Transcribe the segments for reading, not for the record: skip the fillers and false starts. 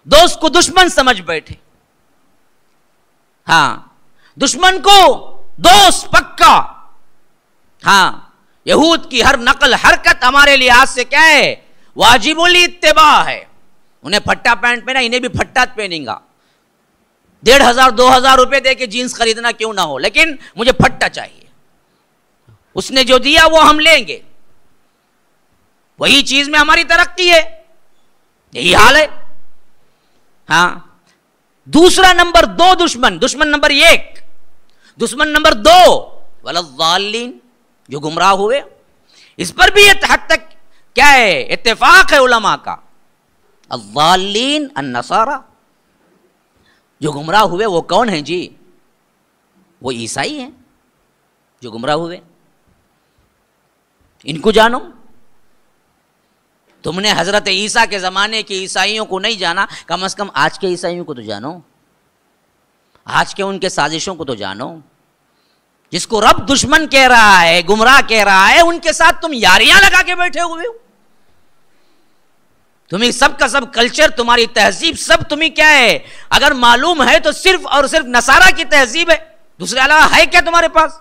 دوست کو دشمن سمجھ بیٹھے. ہاں دشمن کو دوست پکا. ہاں یہود کی ہر نقل حرکت ہمارے لحاظ سے کیا ہے؟ واجب الاتباع ہے. انہیں پھٹا پینٹ پہنا, انہیں بھی پھٹا پہنیں گا. 1500 2000 روپے دے کے جینس خریدنا کیوں نہ ہو, لیکن مجھے پھٹا چاہیے. اس نے جو دیا وہ ہم لیں گے. وہی چیز میں ہماری ترقی ہے, یہی حال ہے. ہاں دوسرا نمبر 2 دشمن نمبر 1, دشمن نمبر 2 والضالین, جو گمراہ ہوئے. اس پر بھی حد تک کیا ہے؟ اتفاق ہے علماء کا. الضالین النصارى, جو گمراہ ہوئے وہ کون ہیں جی؟ وہ عیسائی ہیں جو گمراہ ہوئے. ان کو جانو. تم نے حضرت عیسیٰ کے زمانے کے عیسائیوں کو نہیں جانا, کم از کم آج کے عیسائیوں کو تو جانو, آج کے ان کے سازشوں کو تو جانو. جس کو رب دشمن کہہ رہا ہے, گمراہ کہہ رہا ہے, ان کے ساتھ تم یاریاں لگا کے بیٹھے ہوئے ہو. تمہیں سب کا سب کلچر, تمہاری تہذیب سب تمہیں کیا ہے اگر معلوم ہے تو صرف اور صرف نصارہ کی تہذیب ہے, دوسرے علاوہ ہے کیا تمہارے پاس؟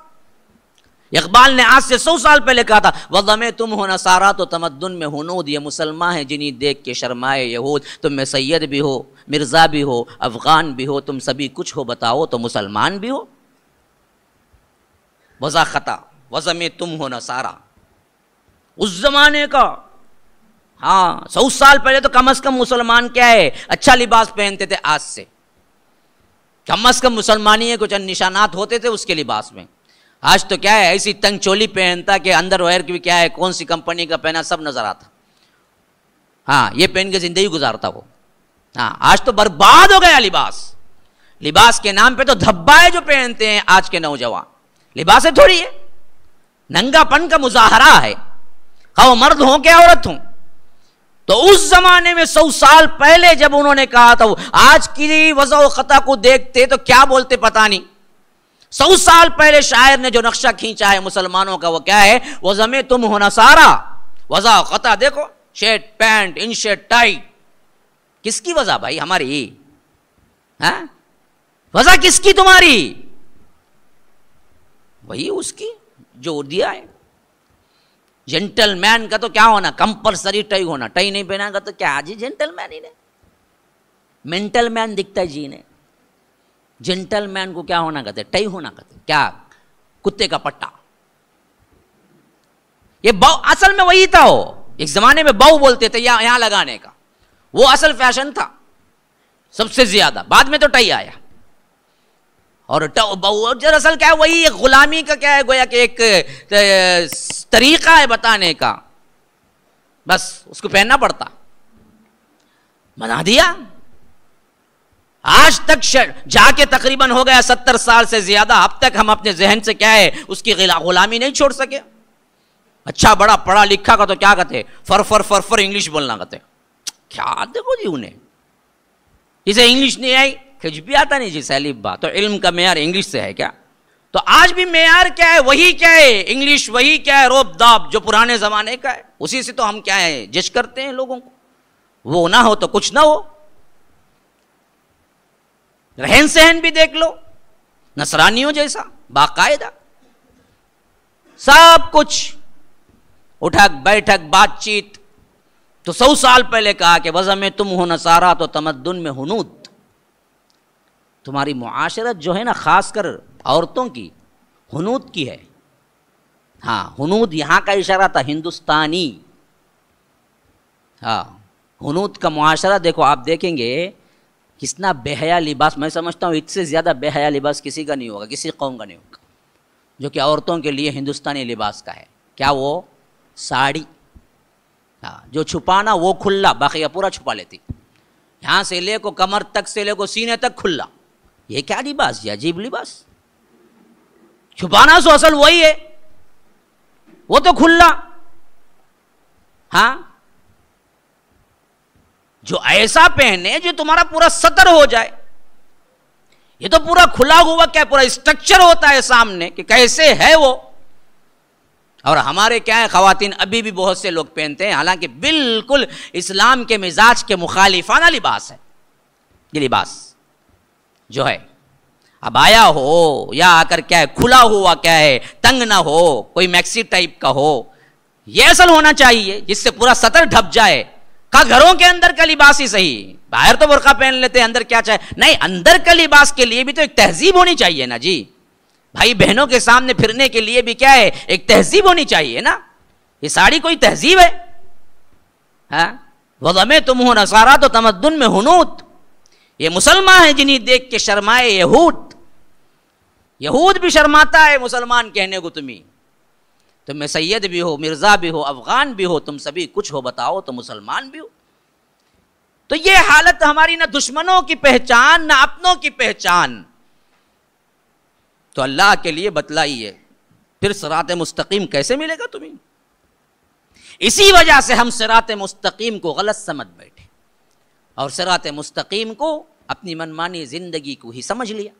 اقبال نے آج سے 100 سال پہلے کہا تھا وضع میں تم ہو نصارہ تو تمدن میں ہنود, یہ مسلمان ہیں جنہیں دیکھ کے شرمائے یہود. تم میں سید بھی ہو, مرزا بھی ہو, افغان بھی ہو, تم سبھی کچھ ہو, بتاؤ تو مسلمان بھی ہو. وضع خطا, وضع میں تم ہو نصارہ. اس زمانے کا, ہاں 100 سال پہلے تو کم از کم مسلمان کیا ہے اچھا لباس پہنتے تھے. آج سے کم از کم مسلمانی کے چند نشانات ہوتے تھے اس کے لباس میں. آج تو کیا ہے ایسی تنگ چولی پہنتا کہ اندر وائر کی بھی کیا ہے کون سی کمپنی کا پہنا سب نظر آتا. ہاں یہ پہن کے زندگی گزارتا وہ. ہاں آج تو برباد ہو گیا لباس. لباس کے نام پہ تو دھبائے جو پہنتے ہیں آج کے نوجوان. لباس تھوڑی ہے, ننگا پن کا مظاہرہ ہے, خواہ وہ مرد ہوں کہ عورت ہوں. تو اس زمانے میں 100 سال پہلے جب انہوں نے کہا تھا, آج کی وضع و خطا کو دیکھتے تو کیا بولتے پتہ نہیں. 100 سال پہلے شاعر نے جو نقشہ کھینچا ہے مسلمانوں کا وہ کیا ہے؟ وضع میں تم ہو نصارہ. وضع خطا دیکھو, شرٹ پینٹ ان شرٹ ٹائی. کس کی وضع بھائی؟ ہماری. ہاں وضع کس کی تمہاری؟ وہی اس کی جو دیا ہے. جینٹل مین کا تو کیا ہونا کمپلسری ٹائی ہونا, ٹائی نہیں پہنا گا تو کیا جی جینٹل مین ہی نہیں, مینٹل مین دکھتا ہے جی نے. جینٹل مین کو کیا ہونا کہتے, ٹائی ہونا کہتے. کیا کتے کا پٹا. یہ باؤ اصل میں وہی تھا. وہ ایک زمانے میں باؤ بولتے تھے یہاں لگانے کا, وہ اصل فیشن تھا سب سے زیادہ. بعد میں تو ٹائی آیا. اور دراصل کیا ہے وہی ایک غلامی کا کیا ہے گویا کہ ایک طریقہ ہے بتانے کا, بس اس کو پہننا پڑتا. بنا دیا. آج تک جا کے تقریباً ہو گیا 70 سال سے زیادہ, اب تک ہم اپنے ذہن سے کیا ہے اس کی غلامی نہیں چھوڑ سکے. اچھا بڑا پڑھا لکھا کا تو کیا کہتے فر فر فر فر انگلش بولنا کہتے. کیا دیکھو جی انہیں جسے انگلش نہیں آئی کچھ بھی آتا نہیں جی سیلیب بات. تو علم کا معیار انگلش سے ہے کیا؟ تو آج بھی معیار کیا ہے وہی کیا ہے انگلش, وہی کیا ہے روب داب جو پرانے زمانے کا ہے, اسی سے تو ہم کیا ہے جج کرتے ہیں لوگوں کو. وہ نہ ہو تو کچھ نہ ہو. رہن سہن بھی دیکھ لو نصرانیوں جیسا باقاعدہ سب کچھ اٹھک بیٹھک بات چیت. تو 100 سال پہلے کہا کہ وضع میں تم ہو نصارہ تو تمدن میں ہنود. تمہاری معاشرت جو ہے نا خاص کر عورتوں کی ہنود کی ہے. ہاں ہنود یہاں کا اشارہ تھا ہندوستانی. ہاں ہنود کا معاشرہ دیکھو آپ دیکھیں گے کتنا بے حیا لباس. میں سمجھتا ہوں اس سے زیادہ بے حیا لباس کسی کا نہیں ہوگا, کسی قوم کا نہیں ہوگا جو کہ عورتوں کے لیے ہندوستانی لباس کا ہے. کیا وہ ساڑی, ہاں جو چھپانا وہ کھلا, باقی پورا چھپا لیتی. یہاں سے لے کو کمر تک سے لے کو سینے تک کھلا. یہ کیا لباس, یہ عجیب لباس. چھپانا سو اصل وہی ہے, وہ تو کھلا. ہاں جو ایسا پہنے جو تمہارا پورا سطر ہو جائے. یہ تو پورا کھلا ہوا کیا پورا اسٹرکچر ہوتا ہے سامنے کہ کیسے ہے وہ. اور ہمارے کیا ہے خواتین ابھی بھی بہت سے لوگ پہنتے ہیں, حالانکہ بالکل اسلام کے مزاج کے مخالفانہ لباس ہے. یہ لباس جو ہے اب آیا ہو یا آ کر کیا ہے کھلا ہوا کیا ہے تنگ نہ ہو, کوئی میکسی ٹائپ کا ہو, یہ اصل ہونا چاہیے جس سے پورا سطر ڈھپ جائے. کا گھروں کے اندر کا لباس ہی صحیح, باہر تو برقع پہن لیتے ہیں, اندر کیا چاہے نہیں, اندر کا لباس کے لیے بھی تو ایک تہذیب ہونی چاہیے نا جی. بھائی بہنوں کے سامنے پھرنے کے لیے بھی کیا ہے ایک تہذیب ہونی چاہیے نا. یہ ساڑی کوئی تہذیب ہے؟ ہاں وضمے تم ہو نصارا تو تمدن میں ہنوت. یہ مسلمان ہیں جنہیں دیکھ کے شرمائے یہود. یہود بھی شرماتا ہے مسلمان کہنے کو تمہیں. تم میں سید بھی ہو, مرزا بھی ہو, افغان بھی ہو, تم سبھی کچھ ہو بتاؤ تو مسلمان بھی ہو. تو یہ حالت ہماری نہ دشمنوں کی پہچان نہ اپنوں کی پہچان. تو اللہ کے لیے بتلائیے پھر صراط مستقیم کیسے ملے گا تمہیں؟ اسی وجہ سے ہم صراط مستقیم کو غلط سمجھ بیٹھے اور صراط مستقیم کو اپنی منمانی زندگی کو ہی سمجھ لیا.